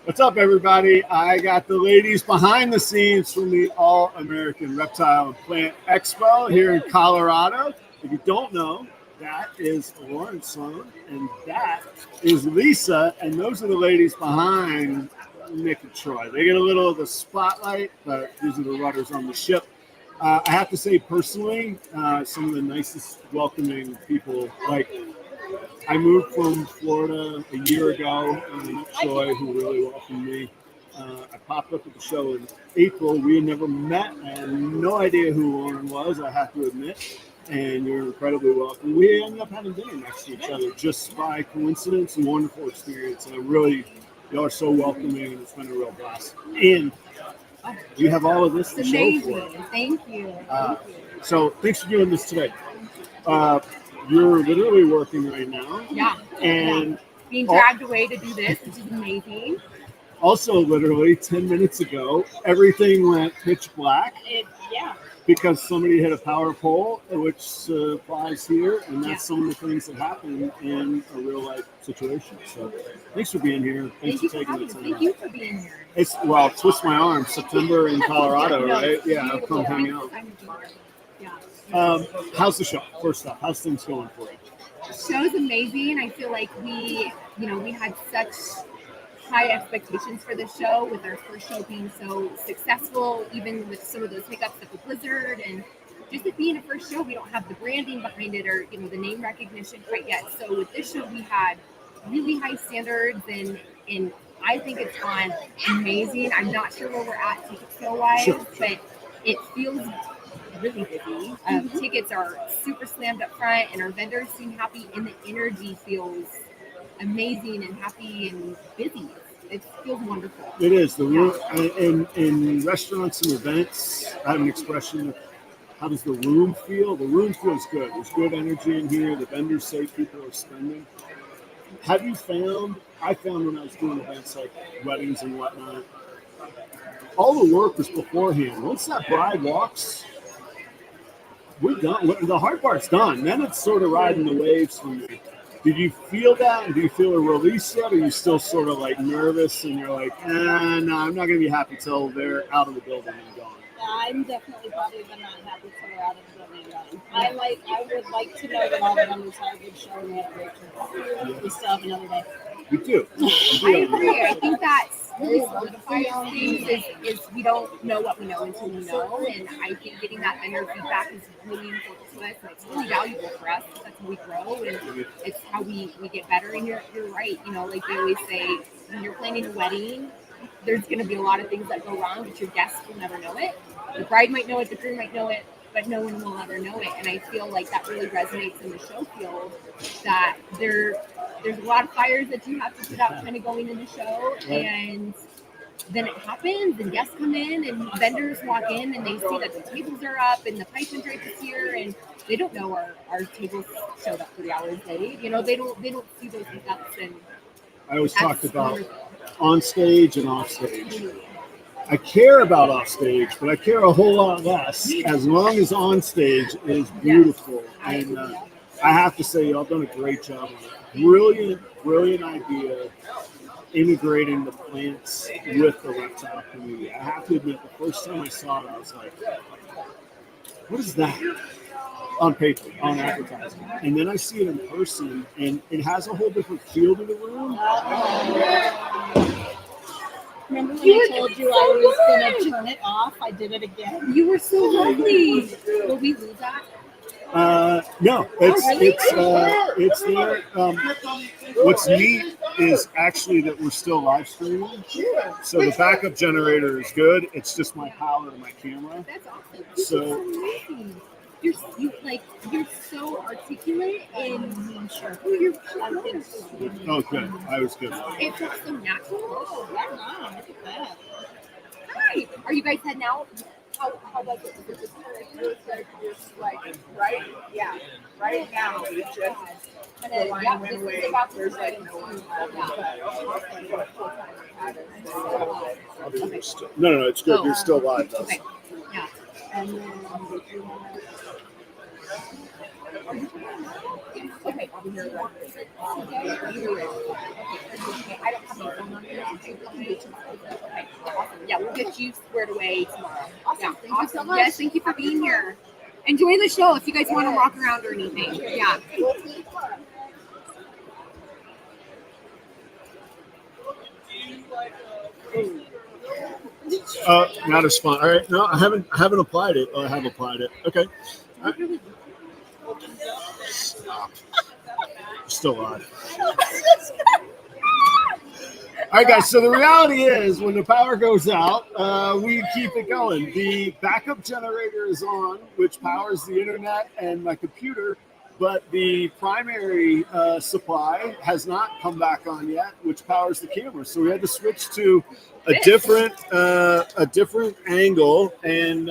What's up, everybody? I got the ladies behind the scenes from the All-American Reptile and Plant Expo here in Colorado. If you don't know, that is Lauren Sloan, and that is Lisa, and those are the ladies behind Nick and Troy. They get a little of the spotlight, but these are the rudders on the ship. I have to say, personally, some of the nicest, welcoming people. Like, I moved from Florida a year ago, and I met Troy, who really welcomed me. I popped up at the show in April. We had never met. I had no idea who Lauren was, I have to admit. And you're incredibly welcome. We ended up having dinner next to each other just by coincidence and wonderful experience. And I really, y'all are so welcoming, and it's been a real blast. And you have all of this to show for it. Thank you. So thanks for doing this today. You're literally working right now. Yeah. And being dragged away to do this, which is amazing. Also, literally 10 minutes ago, everything went pitch black. Because somebody hit a power pole, which applies here, and that's some of the things that happen in a real life situation. So, thanks for being here. Thanks for taking the time. Thank you for being here. Well, twist my arm. September in Colorado, right? Yeah, I'll come hang out. How's the show? First off, how's things going for you? The show's amazing. I feel like we had such high expectations for the show, with our first show being so successful, even with some of those hiccups at the blizzard, and just it being a first show, we don't have the branding behind it or the name recognition quite yet. So with this show, we had really high standards, and I think it's gone amazing. I'm not sure where we're at ticket sale wise, but it feels really busy. Tickets are super slammed up front, and our vendors seem happy, and the energy feels amazing and happy and busy. It feels wonderful. It is. The room in restaurants and events, I have an expression of how does the room feel? The room feels good. There's good energy in here. The vendors say people are spending. Have you found, I found when I was doing events like weddings and whatnot, all the work is beforehand. Once that bride walks, we're done. The hard part's done. Then it's sort of riding the waves for me. Did you feel that? And do you feel a release yet? Or are you still sort of like nervous and you're like, no, I'm not going to be happy till they're out of the building and gone? I'm definitely probably not happy till they're out of the building and gone. I would like to know that all the members had a good show and we had a great trip. We still have another day. We do. I agree. I think that's really solidifies things is we don't know what we know until we know. And I think getting that vendor feedback is really important to us, and it's really valuable for us. That's how we grow, and it's how we get better. And you're right. Like they always say, when you're planning a wedding, there's going to be a lot of things that go wrong, but your guests will never know it. The bride might know it, the groom might know it, but no one will ever know it. And I feel like that really resonates in the show field, that there's a lot of fires that you have to put out kind of going in the show, and then it happens, and guests come in, and vendors walk in, and they see that the tables are up, and the pipe and drape is here, and they don't know our tables showed up 3 hours late. They don't see those hiccups. And I always talked about on stage and off stage. I care about off stage, but I care a whole lot less as long as on stage is beautiful. And I have to say, y'all done a great job on it. Brilliant idea, integrating the plants with the reptile community. I have to admit, the first time I saw it, I was like, what is that? On paper, on advertising. And then I see it in person, and it has a whole different feel to the room. Remember when I told you I was going to turn it off? I did it again. You were so lovely. Will we lose that? No, it's there. What's neat is actually that we're still live streaming. So the backup generator is good. It's just my power and my camera. That's awesome. So amazing. You're so articulate and sure. You're oh, good. I was good. It feels so natural. Oh, wow. Look at that. Hi. Are you guys heading out? How was it? Right? Yeah. Right now, it's just the line went away. There's like no one. No, it's good. You're still live, though. Okay. Yeah. And then Okay. I'll be here. Okay. I don't have my phone on me. Okay, awesome. Yeah, we'll get you squared away tomorrow. Awesome. Yeah. Thank you so much. Yes, thank you for being here. Enjoy the show if you guys want to walk around or anything. Yeah. Not as fun. All right. No, I haven't applied it. Oh, I have applied it. Okay. All right. Stop. Still on. All right, guys. So the reality is, when the power goes out, we keep it going. The backup generator is on, which powers the internet and my computer, but the primary supply has not come back on yet, which powers the camera. So we had to switch to a different angle, and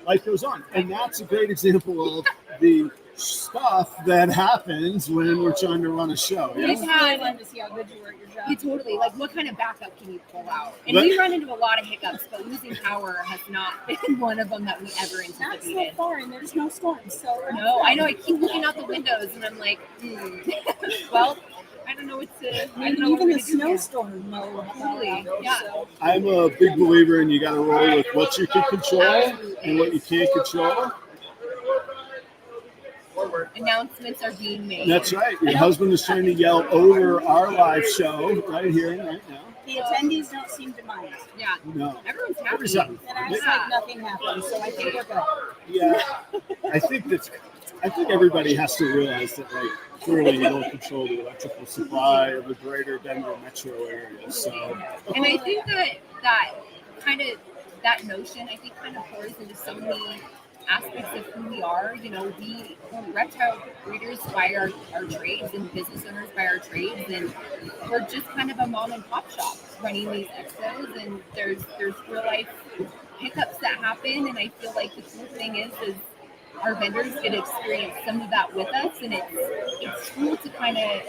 life goes on. And that's a great example of the stuff that happens when we're trying to run a show. Yeah? We've had fun to see how good you were at your job. You totally, like, what kind of backup can you pull out? And we run into a lot of hiccups, but losing power has not been one of them that we ever anticipated. Not so far, and there's no storms. So no, I know. I keep looking out the windows, and I'm like, well, I don't know what to. I don't know even what a snowstorm. No, totally. Yeah. I'm a big believer in you got to roll with what you can control and what you can't control. Announcements are being made. That's right. Your husband is trying to yell over our live show right here and right now. The attendees don't seem to mind. Yeah. No. Everyone's happy. Every second. And I said nothing happened, so I think we're good. Yeah. I think everybody has to realize that, like, clearly you don't control the electrical supply of the greater Denver metro area. So. And I think that notion, I think, kind of pours into so many aspects of who we are. You know, we're reptile breeders by our trades and business owners by our trades, and we're just kind of a mom and pop shop running these expos, and there's real life hiccups that happen, and I feel like the cool thing is our vendors get to experience some of that with us, and it's cool to kind of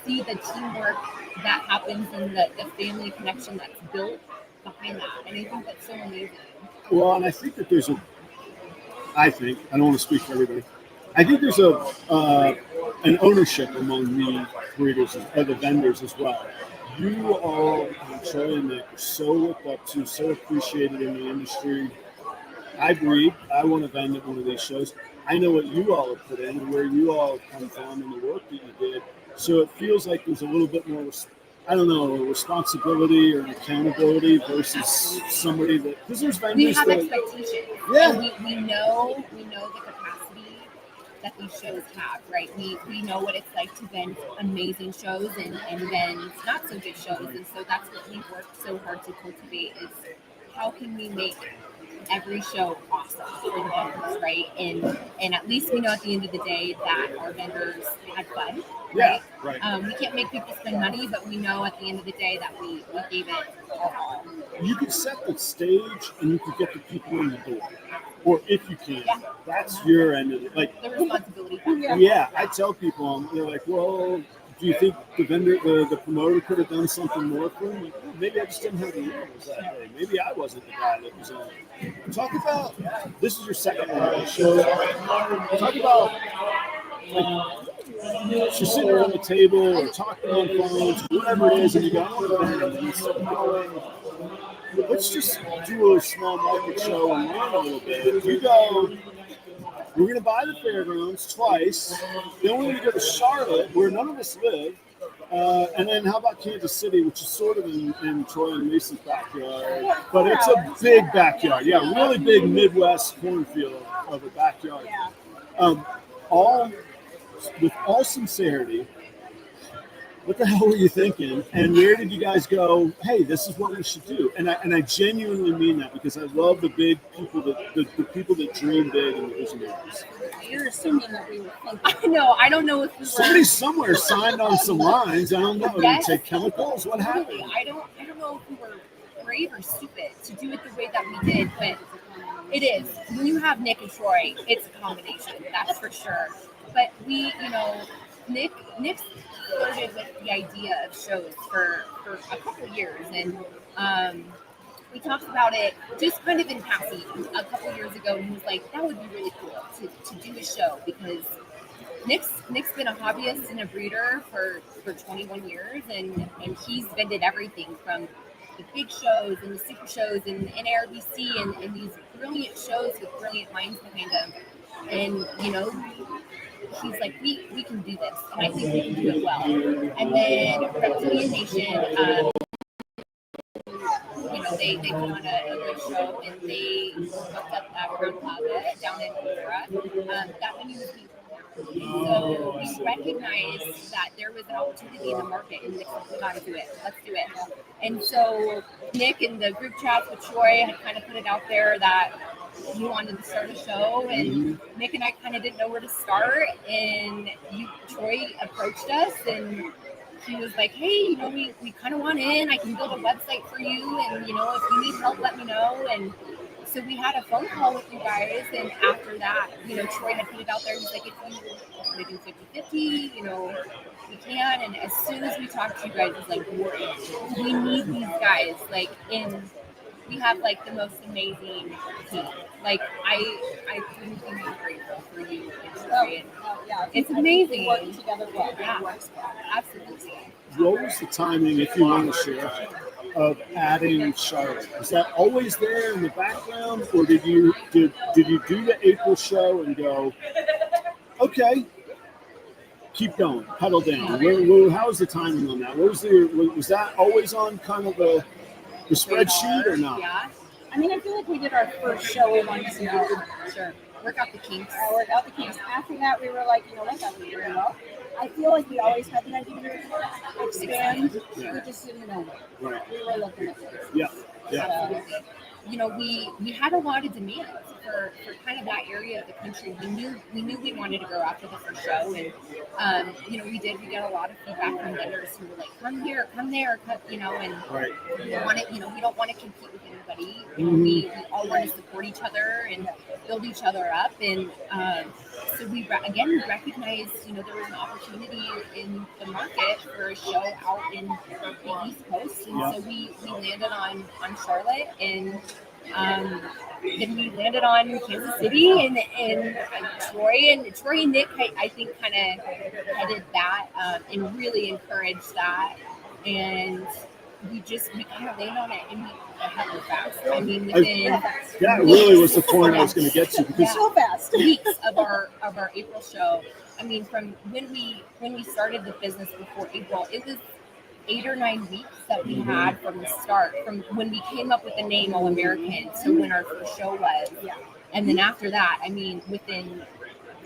see the teamwork that happens and the family connection that's built behind that, and I think that's so amazing. Well, and I think that I don't want to speak for everybody. I think there's an ownership among the breeders or the vendors as well. You all, Troy and Nick, are so looked up to, so appreciated in the industry. I breed. I want to vend at one of these shows. I know what you all have put in and where you all come from and the work that you did. So it feels like there's a little bit more, I don't know, a responsibility or an accountability versus somebody that, because there's vendors we have expectations. Yeah. And we know the capacity that these shows have, right? We know what it's like to vend amazing shows and then not so good shows, and so that's what we've worked so hard to cultivate is how can we make every show awesome for the vendors, right? And at least we know at the end of the day that our vendors had fun, right? Yeah, right. We can't make people spend money, but we know at the end of the day that we gave it our all. You can set the stage and you can get the people in the door. Or if you can, that's your end of it. Like the responsibility. Yeah, I tell people, they're like, well, do you think the vendor, the promoter could have done something more for me? Maybe I just didn't have the ears that day. Maybe I wasn't the guy that was on. Talk about, this is your second one on the show. Talk about, like, she's sitting around the table or talking on phones, whatever it is, and you go, and you start going, let's just do a small market show and learn a little bit. You go, we're going to buy the fairgrounds twice. Then we're going to go to Charlotte, where none of us live. And then how about Kansas City, which is sort of in Troy and Macy's backyard. But it's a big backyard. Yeah, really big Midwest cornfield of a backyard. All with all sincerity, what the hell were you thinking? And where did you guys go, hey, this is what we should do? And I genuinely mean that because I love the big people, the people that dream big and the visionaries. You're assuming that we were thinking. I know. I don't know if we were. Somebody somewhere signed on some lines. I don't know. Did they take chemicals? What happened? I don't know if we were brave or stupid to do it the way that we did, but it is. When you have Nick and Troy, it's a combination, that's for sure. But we, Nick flirted with the idea of shows for a couple of years, and we talked about it just kind of in passing a couple of years ago, and he was like, that would be really cool to do a show because Nick's been a hobbyist and a breeder for 21 years, and he's vended everything from the big shows and the super shows and ARBC and these brilliant shows with brilliant minds behind them. And he's like, we can do this, and I think we can do it well. And then Reptilian Nation, they put on a good show, and they hooked up Crown Plaza down in Aurora. That venue was being so we recognized that there was an opportunity in the market, and Nick said, we got to do it. Let's do it. And so Nick and the group chats with Troy had kind of put it out there that he wanted to start a show, and Nick and I kind of didn't know where to start. And Troy approached us, and he was like, hey, we kind of want in. I can build a website for you, and if you need help, let me know. And so we had a phone call with you guys, and after that, Troy had put it out there. He's like, if you want to do 50-50, we can. And as soon as we talked to you guys, it's like, we're in. We need these guys. We have the most amazing team. I couldn't be more grateful for you and Troy. Yeah, it's amazing. Working together well. Yeah, absolutely. What was the timing, if you want to share, of adding Charlotte? Was that always there in the background, or did you do the April show and go, okay, keep going, pedal down? How was the timing on that? Was that always on kind of the spreadsheet or not? Yeah. I mean, I feel like we did our first show months ago. Sure. Work out the kinks. Work out the kinks. After that, we were like, what, that we very well. I feel like we always had the idea to expand. Yeah. We just didn't know what. Right. We were looking at this. Yeah. We had a lot of demand for kind of that area of the country. We knew we wanted to go after the first show, and we got a lot of feedback from vendors who were like, come here, come there, and right. we don't want to compete with anybody. We all want to support each other and build each other up, and so we recognized there was an opportunity in the market for a show out in the East Coast, and so we landed on Charlotte, and then we landed on Kansas City, and Troy and Nick, I think, kind of headed that and really encouraged that, and we kind of landed on it, and we happened fast. I mean, that really was the point I was going to get to, because so fast. Weeks of our April show. I mean, from when we started the business before April, it was 8 or 9 weeks that we had from the start, from when we came up with the name All American to when our first show was. Yeah. And then after that, I mean, within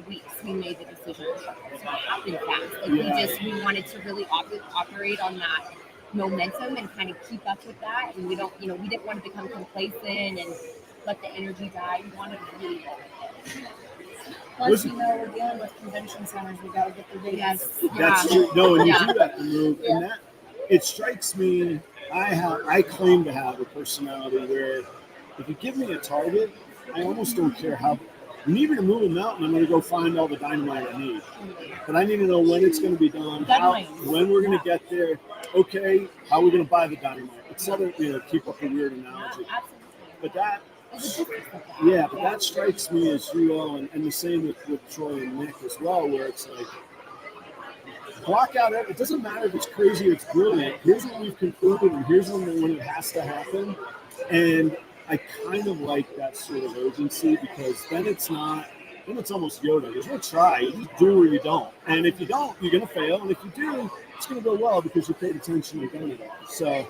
weeks, we made the decision. So it happened fast. We wanted to really operate on that momentum and kind of keep up with that. And we didn't want to become complacent and let the energy die. We wanted to really let it. Plus, we're dealing with convention centers. We got to get the dates. Yes. That's true. No, and you do have to move, and that it strikes me. I claim to have a personality where if you give me a target, I almost don't care how. You need me to move a mountain, I'm going to go find all the dynamite I need. But I need to know when it's going to be done, when we're going to get there. Okay, how are we going to buy the dynamite? Etc. Keep up a weird analogy. But that. But that strikes me as you all, and the same with Troy and Nick as well, where it's like, block out it doesn't matter if it's crazy or it's brilliant. Here's what we've concluded, and here's when it has to happen. And I kind of like that sort of urgency, because then it's almost Yoda. There's no try. You just do or you don't. And if you don't, you're going to fail. And if you do, it's going to go well because you paid attention and done it all. So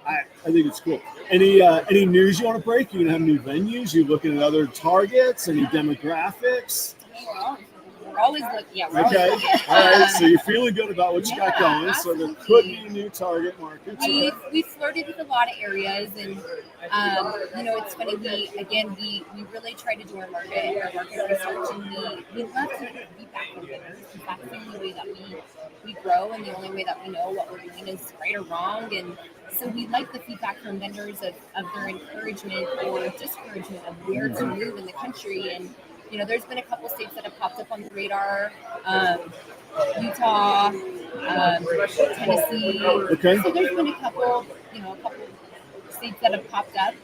I think it's cool. Any news you want to break? You're going to have new venues? You're looking at other targets? Any demographics? We're always looking. Yeah, we're okay. Always looking. All right. So you're feeling good about what you got going. Absolutely. So there could be new target markets. We've flirted with a lot of areas, and it's funny. We really try to do our market research, and we love to get feedback from vendors, because that's the only way that we grow, and the only way that we know what we're doing is right or wrong. And so we like the feedback from vendors of their encouragement or discouragement of where to move in the country. And there's been a couple states that have popped up on the radar, Utah, Tennessee. Okay. So there's been a couple states that have popped up,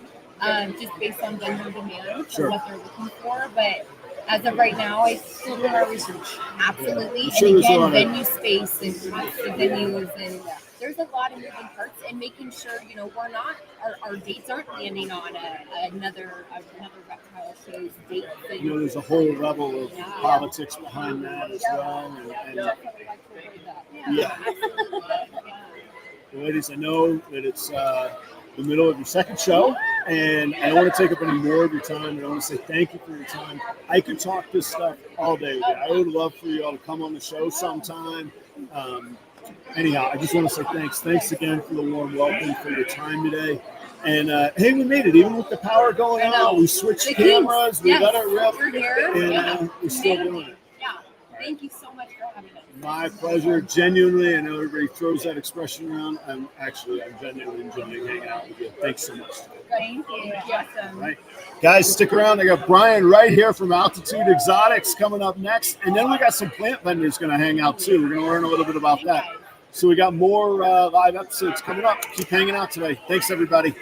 just based on vendor demand for what they're looking for. But As of right now, I Still doing our research. absolutely. I'm sure And there's a again, lot of- venue space and cost of venues, and there's a lot of moving parts. And making sure we're not our dates aren't landing on another reptile show's date. There's a whole level of Yeah. politics behind that as well. And Definitely like to avoid that. yeah. Well, ladies, I know that it's the middle of your second show, and I don't want to take up any more of your time. And I want to say thank you for your time. I could talk this stuff all day with you. I would love for you all to come on the show sometime. Anyhow, I just want to say thanks. Thanks again for the warm welcome, for your time today. And hey, we made it. Even with the power going out, we switched The cameras. Kings, We yes, let it rip, we're here. and we're still doing it. Yeah. Thank you so much for having us. My pleasure. Genuinely, I know everybody throws that expression around. I'm genuinely enjoying hanging out with you. Thanks so much. Thank you. Awesome. All right. Guys, stick around. I got Brian right here from Altitude Exotics coming up next. And then we got some plant vendors going to hang out too. We're going to learn a little bit about that. So we got more live episodes coming up. Keep hanging out today. Thanks, everybody.